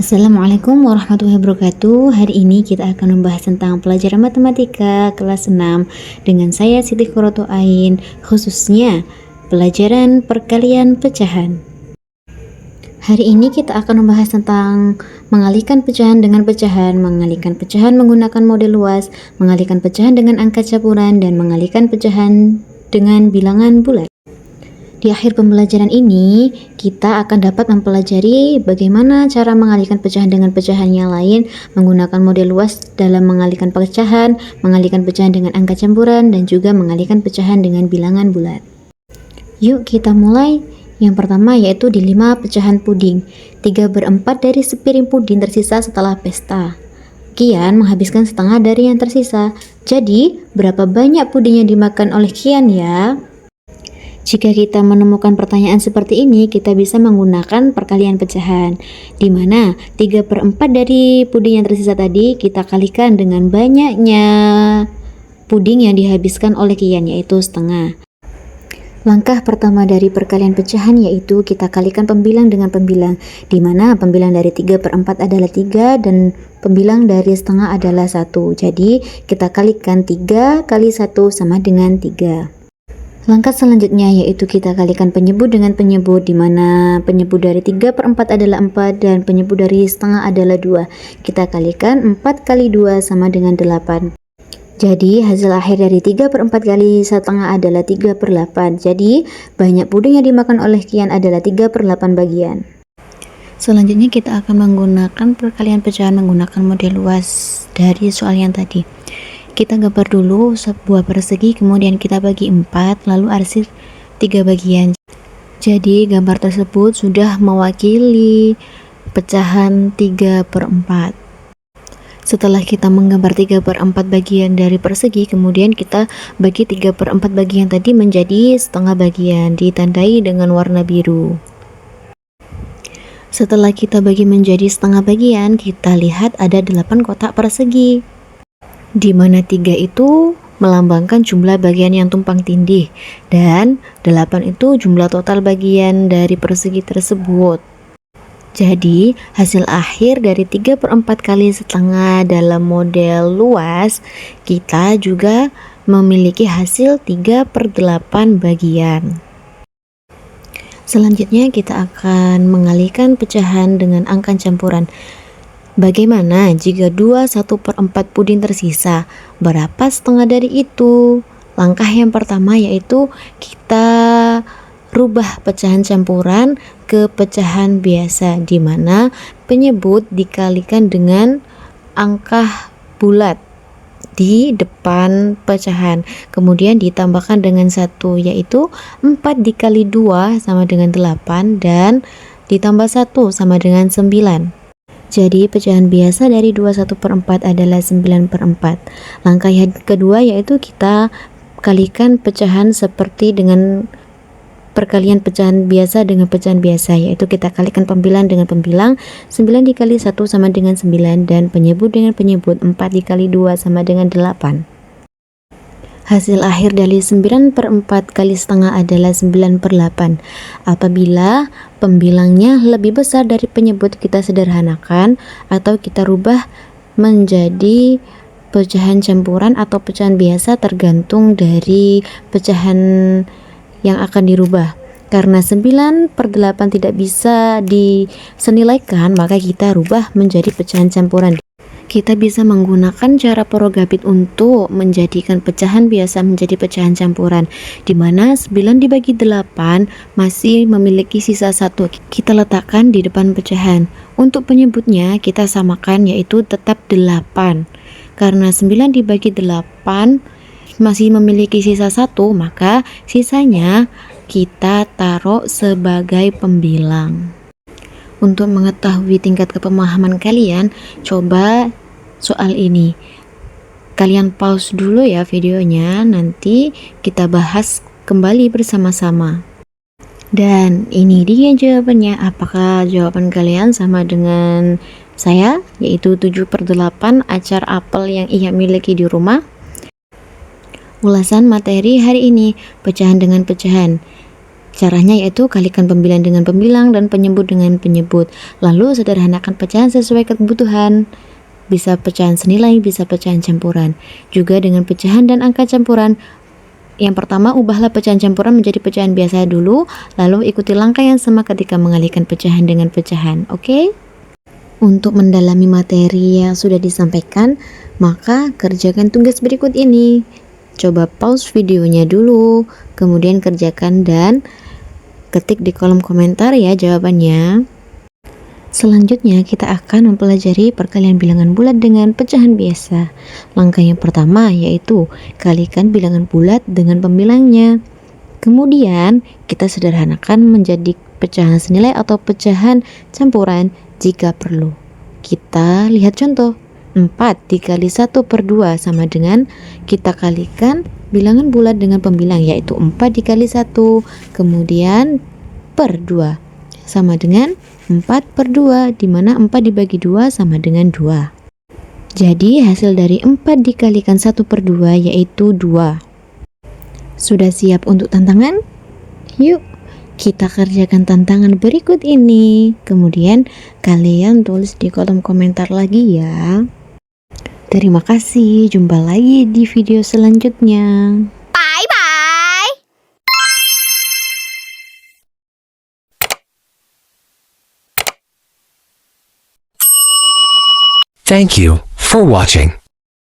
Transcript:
Assalamualaikum warahmatullahi wabarakatuh. Hari ini kita akan membahas tentang pelajaran matematika kelas 6 dengan saya Siti Qurratu Ain, khususnya pelajaran perkalian pecahan. Hari ini kita akan membahas tentang mengalihkan pecahan dengan pecahan, mengalihkan pecahan menggunakan model luas, mengalihkan pecahan dengan angka campuran, dan mengalihkan pecahan dengan bilangan bulat. Di akhir pembelajaran ini, kita akan dapat mempelajari bagaimana cara mengalihkan pecahan dengan pecahan yang lain, menggunakan model luas dalam mengalihkan pecahan dengan angka campuran, dan juga mengalihkan pecahan dengan bilangan bulat. Yuk kita mulai. Yang pertama yaitu di 5 pecahan puding. 3/4 dari sepiring puding tersisa setelah pesta. Kian menghabiskan setengah dari yang tersisa. Jadi, berapa banyak puding yang dimakan oleh Kian ya? Jika kita menemukan pertanyaan seperti ini, kita bisa menggunakan perkalian pecahan, di mana 3/4 dari puding yang tersisa tadi kita kalikan dengan banyaknya puding yang dihabiskan oleh Kian, yaitu setengah. Langkah pertama dari perkalian pecahan yaitu kita kalikan pembilang dengan pembilang, di mana pembilang dari 3/4 adalah 3 dan pembilang dari setengah adalah 1. Jadi, kita kalikan 3 kali 1 sama dengan 3. Langkah selanjutnya yaitu kita kalikan penyebut dengan penyebut, di mana penyebut dari 3/4 adalah 4 dan penyebut dari setengah adalah 2. Kita kalikan 4 kali 2 sama dengan 8. Jadi hasil akhir dari 3/4 kali setengah adalah 3/8. Jadi banyak puding yang dimakan oleh Kian adalah 3/8 bagian. Selanjutnya kita akan menggunakan perkalian pecahan menggunakan model luas dari soal yang tadi. Kita gambar dulu sebuah persegi, kemudian kita bagi 4, lalu arsir 3 bagian. Jadi gambar tersebut sudah mewakili pecahan 3/4. Setelah kita menggambar 3/4 bagian dari persegi, kemudian kita bagi 3/4 bagian tadi menjadi setengah bagian, ditandai dengan warna biru. Setelah kita bagi menjadi setengah bagian, kita lihat ada 8 kotak persegi, di mana 3 itu melambangkan jumlah bagian yang tumpang tindih dan 8 itu jumlah total bagian dari persegi tersebut. Jadi hasil akhir dari 3/4 kali setengah dalam model luas, kita juga memiliki hasil 3/8 bagian. Selanjutnya kita akan mengalihkan pecahan dengan angka campuran. Bagaimana jika 1/4 puding tersisa? Berapa setengah dari itu? Langkah yang pertama yaitu kita rubah pecahan campuran ke pecahan biasa, di mana penyebut dikalikan dengan angka bulat di depan pecahan, kemudian ditambahkan dengan 1, yaitu 4 dikali 2 sama dengan 8 dan ditambah 1 sama dengan 9. Jadi pecahan biasa dari 21/4 adalah 9/4. Langkah yang kedua yaitu kita kalikan pecahan seperti dengan perkalian pecahan biasa dengan pecahan biasa, yaitu kita kalikan pembilang dengan pembilang. 9 dikali 1 sama dengan 9 dan penyebut dengan penyebut. 4 dikali 2 sama dengan 8. Hasil akhir dari 9/4 kali setengah adalah 9/8. Apabila pembilangnya lebih besar dari penyebut, kita sederhanakan atau kita rubah menjadi pecahan campuran atau pecahan biasa, tergantung dari pecahan yang akan dirubah. Karena 9/8 tidak bisa disenilaikan, maka kita rubah menjadi pecahan campuran. Kita bisa menggunakan cara Porogapit untuk menjadikan pecahan biasa menjadi pecahan campuran, di mana 9 dibagi 8 masih memiliki sisa 1. Kita letakkan di depan pecahan. Untuk penyebutnya kita samakan, yaitu tetap 8. Karena 9 dibagi 8 masih memiliki sisa 1, maka sisanya kita taruh sebagai pembilang. Untuk mengetahui tingkat kepemahaman kalian, coba soal ini kalian pause dulu ya videonya, nanti kita bahas kembali bersama-sama. Dan ini dia jawabannya. Apakah jawaban kalian sama dengan saya, yaitu 7/8 acar apel yang ia miliki di rumah? Ulasan materi hari ini, pecahan dengan pecahan. Caranya yaitu kalikan pembilang dengan pembilang dan penyebut dengan penyebut. Lalu sederhanakan pecahan sesuai kebutuhan. Bisa pecahan senilai, bisa pecahan campuran. Juga dengan pecahan dan angka campuran. Yang pertama, ubahlah pecahan campuran menjadi pecahan biasa dulu, lalu ikuti langkah yang sama ketika mengalihkan pecahan dengan pecahan. Oke? Untuk mendalami materi yang sudah disampaikan, maka kerjakan tugas berikut ini. Coba pause videonya dulu, kemudian kerjakan dan ketik di kolom komentar ya jawabannya. Selanjutnya kita akan mempelajari perkalian bilangan bulat dengan pecahan biasa. Langkah yang pertama yaitu kalikan bilangan bulat dengan pembilangnya. Kemudian kita sederhanakan menjadi pecahan senilai atau pecahan campuran jika perlu. Kita lihat contoh. 4 dikali 1/2 sama dengan kita kalikan bilangan bulat dengan pembilang yaitu 4 dikali 1 kemudian per 2 sama dengan 4/2, di mana 4 dibagi 2 sama dengan 2. Jadi hasil dari 4 dikalikan 1/2 yaitu 2. Sudah siap untuk tantangan? Yuk kita kerjakan tantangan berikut ini. Kemudian kalian tulis di kolom komentar lagi ya. Terima kasih, jumpa lagi di video selanjutnya. Bye bye. Thank you for watching.